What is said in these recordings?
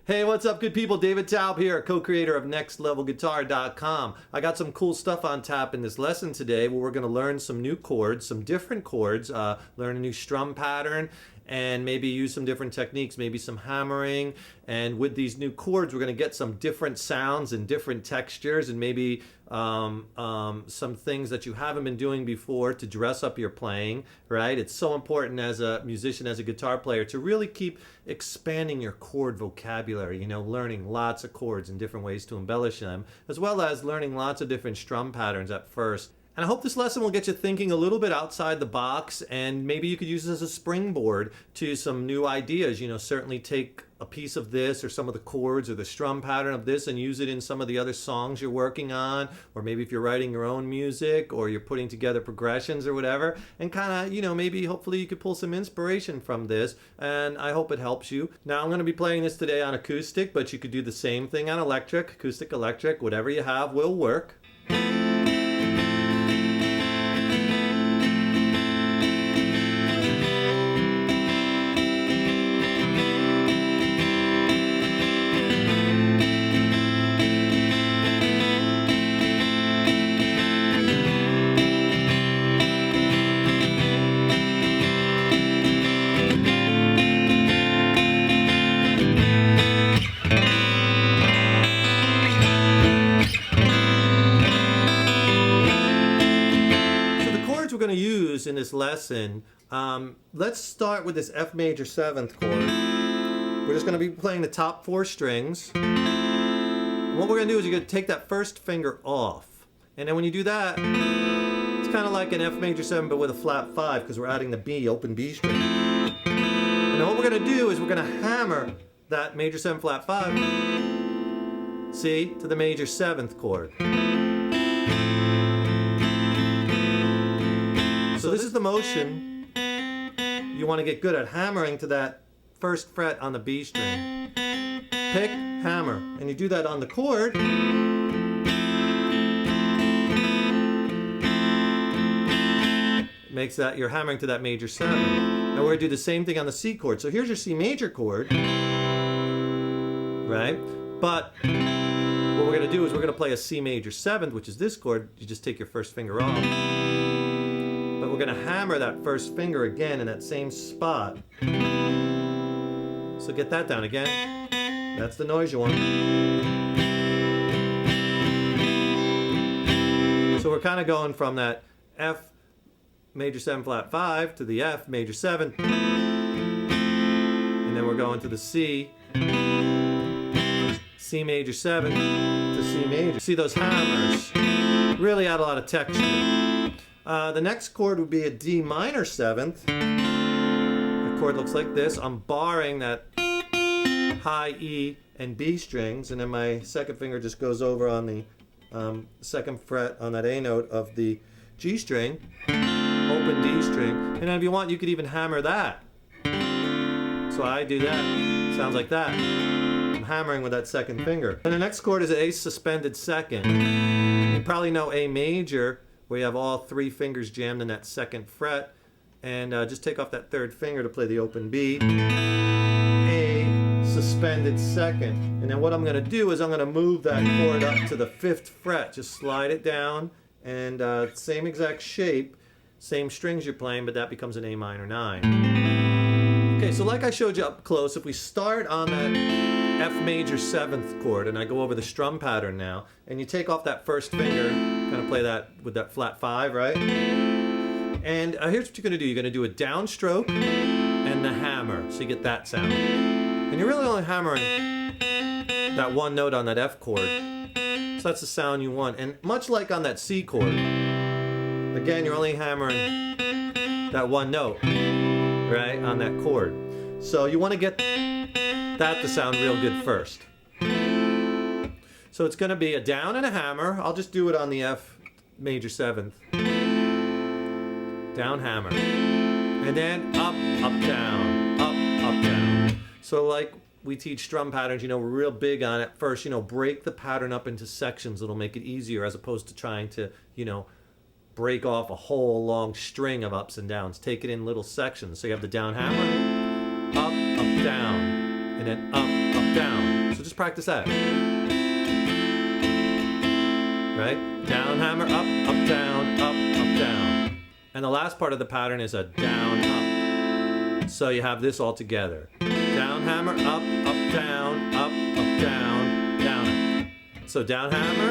Hey, what's up, good people? David Taub here, co-creator of NextLevelGuitar.com. I got some cool stuff on tap in this lesson today where we're going to learn some new chords, some different chords, learn a new strum pattern, and maybe use some different techniques, maybe some hammering. And with these new chords, we're going to get some different sounds and different textures, and maybe some things that you haven't been doing before to dress up your playing, right? It's so important as a musician, as a guitar player, to really keep expanding your chord vocabulary, learning lots of chords and different ways to embellish them, as well as learning lots of different strum patterns at first. And I hope this lesson will get you thinking a little bit outside the box, and maybe you could use this as a springboard to some new ideas. Certainly take a piece of this or some of the chords or the strum pattern of this and use it in some of the other songs you're working on, or maybe if you're writing your own music or you're putting together progressions or whatever, and kind of, maybe hopefully you could pull some inspiration from this, and I hope it helps you. Now I'm going to be playing this today on acoustic, but you could do the same thing on electric, acoustic, electric, whatever you have will work. We're going to use in this lesson, let's start with this F major 7th chord. We're just going to be playing the top 4 strings. And what we're going to do is you're going to take that first finger off, and then when you do that, it's kind of like an F major 7 but with a flat 5, because we're adding the B, open B string. And then what we're going to do is we're going to hammer that major 7 flat 5, see, to the major 7th chord. So this is the motion you want to get good at, hammering to that first fret on the B string. Pick, hammer, and you do that on the chord. Makes that you're hammering to that major 7. Now we're going to do the same thing on the C chord. So here's your C major chord, right? But what we're going to do is we're going to play a C major 7th, which is this chord. You just take your first finger off. But we're going to hammer that first finger again in that same spot. So get that down again. That's the noise you want. So we're kind of going from that F major 7 flat 5 to the F major 7. And then we're going to the C major 7 to C major. See, those hammers really add a lot of texture. The next chord would be a D minor 7th. The chord looks like this. I'm barring that high E and B strings, and then my second finger just goes over on the second fret on that A note of the G string, open D string, and then if you want you could even hammer that. So I do that. Sounds like that. I'm hammering with that second finger. And the next chord is A suspended 2nd. You probably know A major, where you have all 3 fingers jammed in that 2nd fret, and just take off that 3rd finger to play the open B. A suspended 2nd. And then what I'm going to do is I'm going to move that chord up to the 5th fret. Just slide it down, and same exact shape, same strings you're playing, but that becomes an A minor 9. Okay, so like I showed you up close, if we start on that F major 7th chord, and I go over the strum pattern now, and you take off that first finger, kind of play that with that flat 5, right? And here's what you're going to do. You're going to do a downstroke and the hammer, so you get that sound. And you're really only hammering that one note on that F chord, so that's the sound you want. And much like on that C chord, again, you're only hammering that one note, right, on that chord. So you want to get that to sound real good first. So it's going to be a down and a hammer. I'll just do it on the F major 7th. Down, hammer. And then up, up, down. Up, up, down. So like we teach strum patterns, we're real big on it. First, break the pattern up into sections. It'll make it easier as opposed to trying to, break off a whole long string of ups and downs. Take it in little sections. So you have the down hammer, up, up, down, and then up, up, down. So just practice that. Right? Down, hammer, up, up, down, up, up, down. And the last part of the pattern is a down, up. So you have this all together. Down, hammer, up, up, down, up, up, down, down, up. So down, hammer,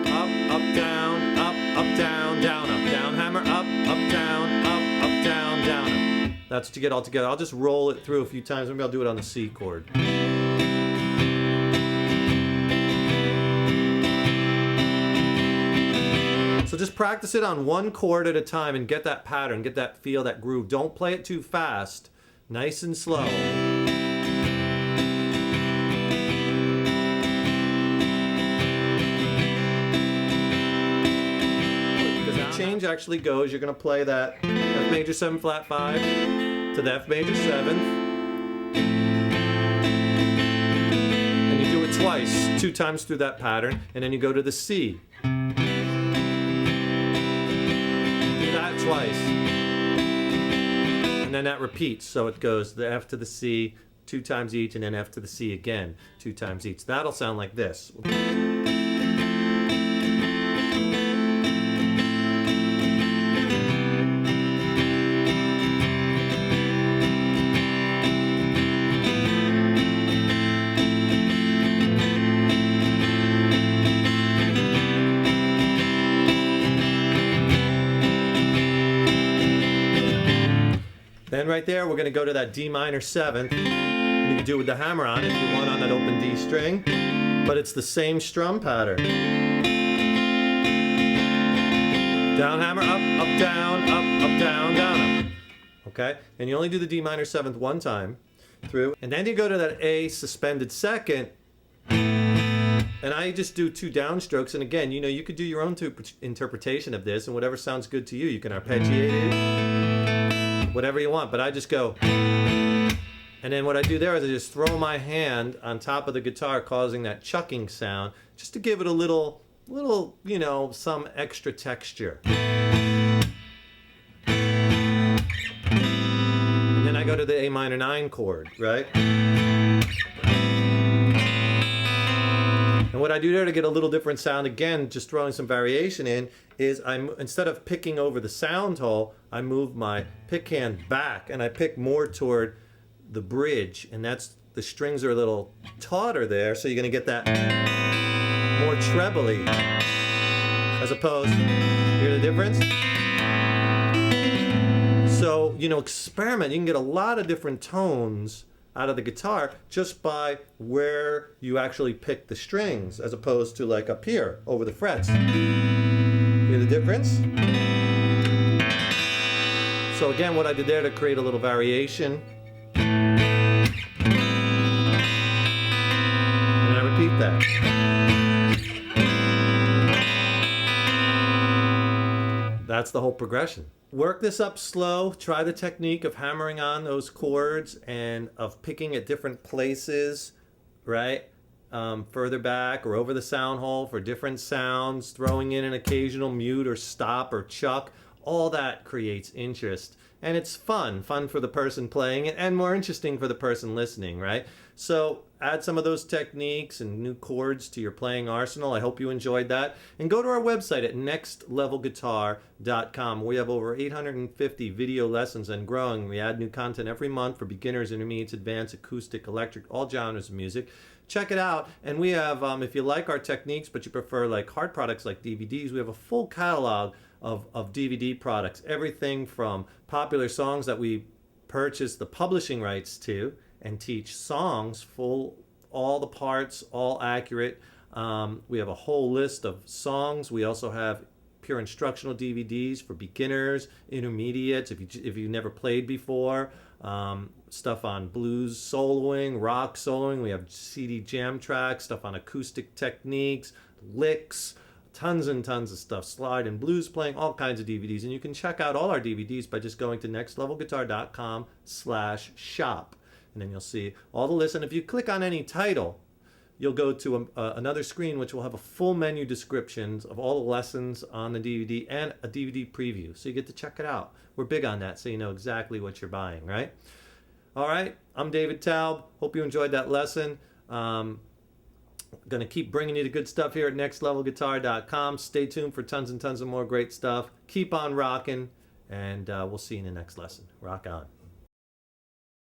up, up, down, up, down, up. Down, hammer, up, down, up, down, down, up. That's what you get all together. I'll just roll it through a few times. Maybe I'll do it on the C chord. So just practice it on one chord at a time and get that pattern, get that feel, that groove. Don't play it too fast. Nice and slow. Because the change actually goes, you're going to play that F major 7 flat 5 to the F major 7th. And you do it twice, 2 times through that pattern, and then you go to the C. Twice, and then that repeats, so it goes the F to the C 2 times each, and then F to the C again 2 times each. That'll sound like this. Then right there, we're going to go to that D minor 7th. You can do it with the hammer on if you want on that open D string, but it's the same strum pattern. Down, hammer, up, up, down, up, down, down, up. Okay? And you only do the D minor 7th one time through, and then you go to that A suspended 2nd, and I just do 2 downstrokes. And again, you know, you could do your own interpretation of this, and whatever sounds good to you. You can arpeggiate it, whatever you want, but I just go, and then what I do there is I just throw my hand on top of the guitar, causing that chucking sound, just to give it a little, you know, some extra texture. And then I go to the A minor 9 chord, right? And what I do there to get a little different sound, again, just throwing some variation in, is instead of picking over the sound hole, I move my pick hand back and I pick more toward the bridge, and that's, the strings are a little tauter there, so you're going to get that more trebly, as opposed, hear the difference? So, you know, experiment. You can get a lot of different tones out of the guitar just by where you actually pick the strings, as opposed to like up here over the frets. Hear the difference? So again, what I did there to create a little variation, and I repeat that. That's the whole progression. Work this up slow. Try the technique of hammering on those chords and of picking at different places, right? Further back or over the sound hole for different sounds, throwing in an occasional mute or stop or chuck. All that creates interest. And it's fun for the person playing it, and more interesting for the person listening, right? So add some of those techniques and new chords to your playing arsenal. I hope you enjoyed that. And go to our website at NextLevelGuitar.com. We have over 850 video lessons and growing. We add new content every month for beginners, intermediates, advanced, acoustic, electric, all genres of music. Check it out. And we have, if you like our techniques but you prefer like hard products like DVDs, we have a full catalog of DVD products. Everything from popular songs that we purchase the publishing rights to and teach songs full, all the parts, all accurate. We have a whole list of songs. We also have pure instructional DVDs for beginners, intermediates, if you never played before. Stuff on blues soloing, rock soloing. We have CD jam tracks, stuff on acoustic techniques, licks, tons and tons of stuff, slide and blues playing, all kinds of DVDs. And you can check out all our DVDs by just going to nextlevelguitar.com/shop. And then you'll see all the lists. And if you click on any title, you'll go to another screen which will have a full menu descriptions of all the lessons on the DVD and a DVD preview. So you get to check it out. We're big on that, so you know exactly what you're buying, right? All right, I'm David Taub. Hope you enjoyed that lesson. Going to keep bringing you the good stuff here at NextLevelGuitar.com. Stay tuned for tons and tons of more great stuff. Keep on rocking, and we'll see you in the next lesson. Rock on.